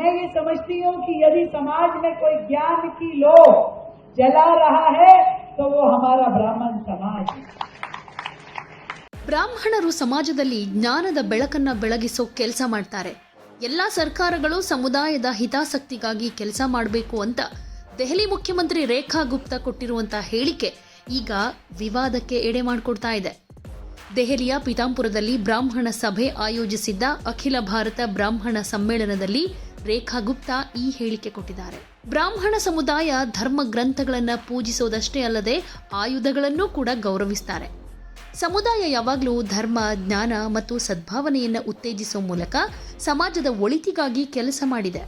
मैं ये समझती हूँ कि यदि समाज में कोई ज्ञान की लो जला रहा है तो वो हमारा ब्राह्मण समाज है। ಬ್ರಾಹ್ಮಣರು ಸಮಾಜದಲ್ಲಿ ಜ್ಞಾನದ ಬೆಳಕನ್ನ ಬೆಳಗಿಸೋ ಕೆಲಸ ಮಾಡ್ತಾರೆ. ಎಲ್ಲ ಸರ್ಕಾರಗಳು ಸಮುದಾಯದ ಹಿತಾಸಕ್ತಿಗಾಗಿ ಕೆಲಸ ಮಾಡಬೇಕು ಅಂತ ದೆಹಲಿ ಮುಖ್ಯಮಂತ್ರಿ ರೇಖಾ ಗುಪ್ತಾ ಕೊಟ್ಟಿರುವಂತಹ ಹೇಳಿಕೆ ಈಗ ವಿವಾದಕ್ಕೆ ಎಡೆ ಮಾಡಿಕೊಡ್ತಾ ಇದೆ. ದೆಹಲಿಯ ಪಿತಾಂಪುರದಲ್ಲಿ ಬ್ರಾಹ್ಮಣ ಸಭೆ ಆಯೋಜಿಸಿದ್ದ ಅಖಿಲ ಭಾರತ ಬ್ರಾಹ್ಮಣ ಸಮ್ಮೇಳನದಲ್ಲಿ ರೇಖಾ ಗುಪ್ತಾ ಈ ಹೇಳಿಕೆ ಕೊಟ್ಟಿದ್ದಾರೆ. ಬ್ರಾಹ್ಮಣ ಸಮುದಾಯ ಧರ್ಮ ಗ್ರಂಥಗಳನ್ನು ಪೂಜಿಸೋದಷ್ಟೇ ಅಲ್ಲದೆ ಆಯುಧಗಳನ್ನೂ ಕೂಡ ಗೌರವಿಸ್ತಾರೆ. ಸಮುದಾಯ ಯಾವಾಗಲೂ ಧರ್ಮ, ಜ್ಞಾನ ಮತ್ತು ಸದ್ಭಾವನೆಯನ್ನು ಉತ್ತೇಜಿಸುವ ಮೂಲಕ ಸಮಾಜದ ಒಳಿತಿಗಾಗಿ ಕೆಲಸ ಮಾಡಿದೆ.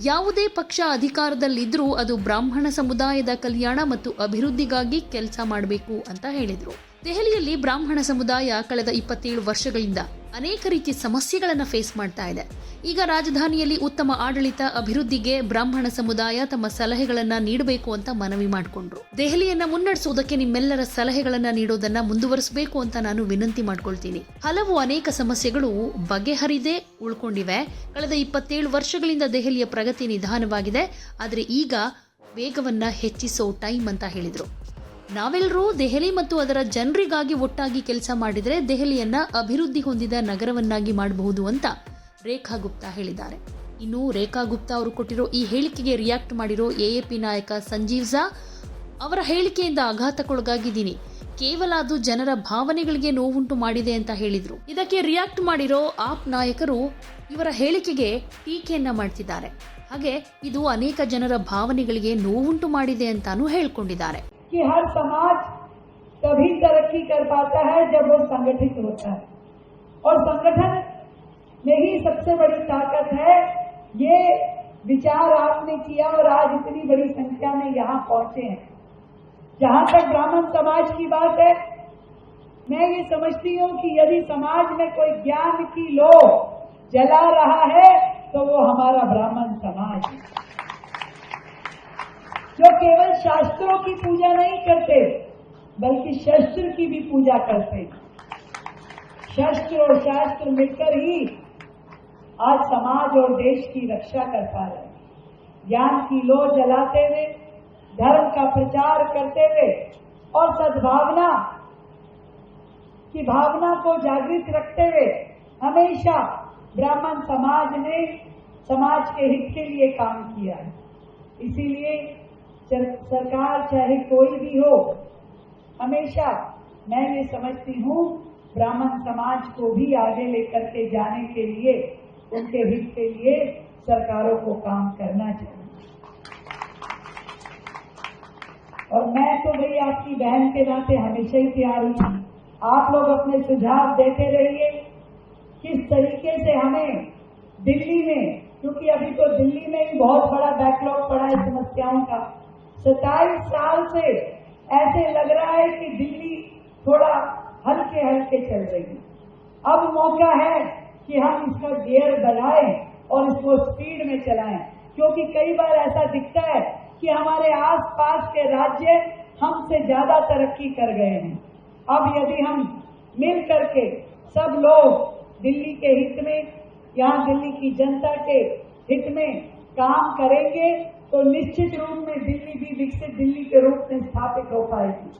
ಯಾವುದೇ ಪಕ್ಷ ಅಧಿಕಾರದಲ್ಲಿದ್ದರೂ ಅದು ಬ್ರಾಹ್ಮಣ ಸಮುದಾಯದ ಕಲ್ಯಾಣ ಮತ್ತು ಅಭಿವೃದ್ಧಿಗಾಗಿ ಕೆಲಸ ಮಾಡಬೇಕು ಅಂತ ಹೇಳಿದರು. ದೆಹಲಿಯಲ್ಲಿ ಬ್ರಾಹ್ಮಣ ಸಮುದಾಯ ಕಳೆದ 27 ವರ್ಷಗಳಿಂದ ಅನೇಕ ರೀತಿಯ ಸಮಸ್ಯೆಗಳನ್ನು ಫೇಸ್ ಮಾಡ್ತಾ ಇದೆ. ಈಗ ರಾಜಧಾನಿಯಲ್ಲಿ ಉತ್ತಮ ಆಡಳಿತ, ಅಭಿವೃದ್ಧಿಗೆ ಬ್ರಾಹ್ಮಣ ಸಮುದಾಯ ತಮ್ಮ ಸಲಹೆಗಳನ್ನು ನೀಡಬೇಕು ಅಂತ ಮನವಿ ಮಾಡಿಕೊಂಡ್ರು. ದೆಹಲಿಯನ್ನ ಮುನ್ನಡೆಸುವುದಕ್ಕೆ ನಿಮ್ಮೆಲ್ಲರ ಸಲಹೆಗಳನ್ನು ನೀಡೋದನ್ನ ಮುಂದುವರಿಸಬೇಕು ಅಂತ ನಾನು ವಿನಂತಿ ಮಾಡ್ಕೊಳ್ತೀನಿ. ಅನೇಕ ಸಮಸ್ಯೆಗಳು ಬಗೆಹರಿದೇ ಉಳ್ಕೊಂಡಿವೆ. ಕಳೆದ 27 ವರ್ಷಗಳಿಂದ ದೆಹಲಿಯ ಪ್ರಗತಿ ನಿಧಾನವಾಗಿದೆ. ಆದರೆ ಈಗ ವೇಗವನ್ನ ಹೆಚ್ಚಿಸೋ ಟೈಮ್ ಅಂತ ಹೇಳಿದ್ರು. ನಾವೆಲ್ಲರೂ ದೆಹಲಿ ಮತ್ತು ಅದರ ಜನರಿಗಾಗಿ ಒಟ್ಟಾಗಿ ಕೆಲಸ ಮಾಡಿದರೆ ದೆಹಲಿಯನ್ನ ಅಭಿವೃದ್ಧಿ ಹೊಂದಿದ ನಗರವನ್ನಾಗಿ ಮಾಡಬಹುದು ಅಂತ ರೇಖಾ ಗುಪ್ತಾ ಹೇಳಿದ್ದಾರೆ. ಇನ್ನು ರೇಖಾ ಗುಪ್ತಾ ಅವರು ಕೊಟ್ಟಿರೋ ಈ ಹೇಳಿಕೆಗೆ ರಿಯಾಕ್ಟ್ ಮಾಡಿರೋ ಎಎಪಿ ನಾಯಕ ಸಂಜೀವ್ ಝಾ ಅವರ ಹೇಳಿಕೆಯಿಂದ ಆಘಾತಕ್ಕೊಳಗಾಗಿದ್ದೀನಿ. ಕೇವಲ ಅದು ಜನರ ಭಾವನೆಗಳಿಗೆ ನೋವುಂಟು ಮಾಡಿದೆ ಅಂತ ಹೇಳಿದ್ರು. ಇದಕ್ಕೆ ರಿಯಾಕ್ಟ್ ಮಾಡಿರೋ ಆಪ್ ನಾಯಕರು ಇವರ ಹೇಳಿಕೆಗೆ ಟೀಕೆಯನ್ನ ಮಾಡ್ತಿದ್ದಾರೆ. ಹಾಗೆ ಇದು ಅನೇಕ ಜನರ ಭಾವನೆಗಳಿಗೆ ನೋವುಂಟು ಮಾಡಿದೆ ಅಂತಾನೂ ಹೇಳ್ಕೊಂಡಿದ್ದಾರೆ. कि हर समाज तभी तरक्की कर पाता है जब वो संगठित होता है और संगठन में ही सबसे बड़ी ताकत है। ये विचार आपने किया और आज इतनी बड़ी संख्या में यहाँ पहुंचे हैं। जहाँ तक ब्राह्मण समाज की बात है, मैं ये समझती हूँ कि यदि समाज में कोई ज्ञान की लो जला रहा है तो वो हमारा ब्राह्मण समाज है, जो केवल शास्त्रों की पूजा नहीं करते बल्कि शस्त्र की भी पूजा करते। शस्त्र और शास्त्र मिलकर ही आज समाज और देश की रक्षा कर पा रहे हैं। ज्ञान की लो जलाते हुए, धर्म का प्रचार करते हुए और सद्भावना की भावना को जागृत रखते हुए हमेशा ब्राह्मण समाज ने समाज के हित के लिए काम किया है। इसीलिए सरकार चाहे कोई भी हो, हमेशा मैं ये समझती हूँ ब्राह्मण समाज को भी आगे लेकर के जाने के लिए, उनके हित के लिए सरकारों को काम करना चाहिए। और मैं तो भाई आपकी बहन के नाते हमेशा ही तैयार हूँ। आप लोग अपने सुझाव देते रहिए किस तरीके से हमें दिल्ली में, क्योंकि अभी तो दिल्ली में ही बहुत बड़ा बैकलॉग पड़ा है समस्याओं का। 27 साल से ऐसे लग रहा है कि दिल्ली थोड़ा हल्के हल्के चल रही है। अब मौका है कि हम इसका गियर बढ़ाएं और इसको स्पीड में चलाएं, क्योंकि कई बार ऐसा दिखता है कि हमारे आसपास के राज्य हमसे ज्यादा तरक्की कर गए हैं। अब यदि हम मिल करके सब लोग दिल्ली के हित में, यहाँ दिल्ली की जनता के हित में काम करेंगे तो निश्चित रूप में दिल्ली भी विकसित दिल्ली के रूप में स्थापित हो पाएगी।